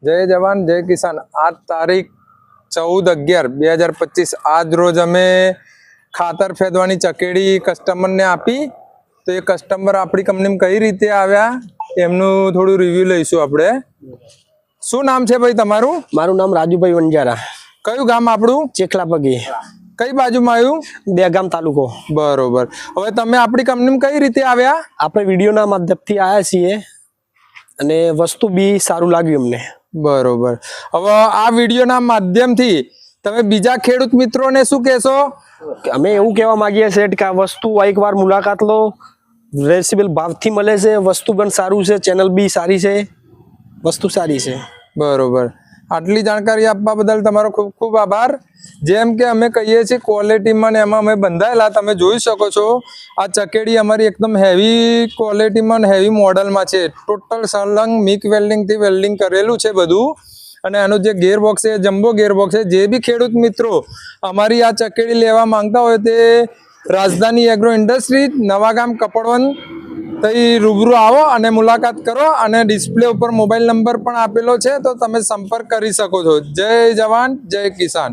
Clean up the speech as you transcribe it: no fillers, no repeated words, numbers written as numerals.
જય જવાન જય કિસાન. આજ તારીખ 14/11/2025 આજ રોજ અમે ખાતર ફેદવાની ચકેડી કસ્ટમરને આપી. તો એ કસ્ટમર આપણી કંપનીમાં કઈ રીતે આવ્યા એમનું થોડું રિવ્યુ લઈશું આપણે. શું નામ છે ભાઈ તમારું? મારું નામ રાજુભાઈ વંજારા. કયું ગામ આપણું? ચેખલાપગી. કઈ બાજુમાં આવ્યું? દહેગામ તાલુકો. બરોબર. હવે તમે આપણી કંપનીમાં કઈ રીતે આવ્યા? આપણે વિડીયોના માધ્યમથી આવ્યા છીએ અને વસ્તુ બી સારું લાગ્યું અમને. બરોબર. હવે આ વિડીયોના માધ્યમથી તમે બીજા ખેડૂત મિત્રોને શું કહેશો? અમે એવું કહેવા માંગીએ છીએ કે આ વસ્તુ એકવાર મુલાકાત લો. રેસિબલ ભાવથી મળે છે, વસ્તુ પણ સારું છે, ચેનલ બી સારી છે, વસ્તુ સારી છે. બરોબર. આટલી જાણકારી આપવા બદલ તમારો ખૂબ ખૂબ આભાર. જેમ કે અમે કહીએ છીએ ક્વોલિટીમાં ને એમાં અમે બંધાયેલા, તમે જોઈ શકો છો. આ ચકેડી અમારી એકદમ હેવી ક્વોલિટીમાં ને હેવી મોડલમાં છે. ટોટલ સળંગ મિક વેલ્ડિંગથી વેલ્ડિંગ કરેલું છે બધું. અને આનું જે ગેરબોક્સ છે જમ્બો ગેરબોક્સ છે. જે બી ખેડૂત મિત્રો અમારી આ ચકેડી લેવા માંગતા હોય તે રાજધાની એગ્રો ઇન્ડસ્ટ્રી, નવાગામ, કપડવન તઈ રૂબરૂ આવો અને મુલાકાત કરો. અને ડિસ્પ્લે ઉપર મોબાઈલ નંબર પણ આપેલો છે, તો તમે સંપર્ક કરી શકો છો. જય જવાન જય કિસાન.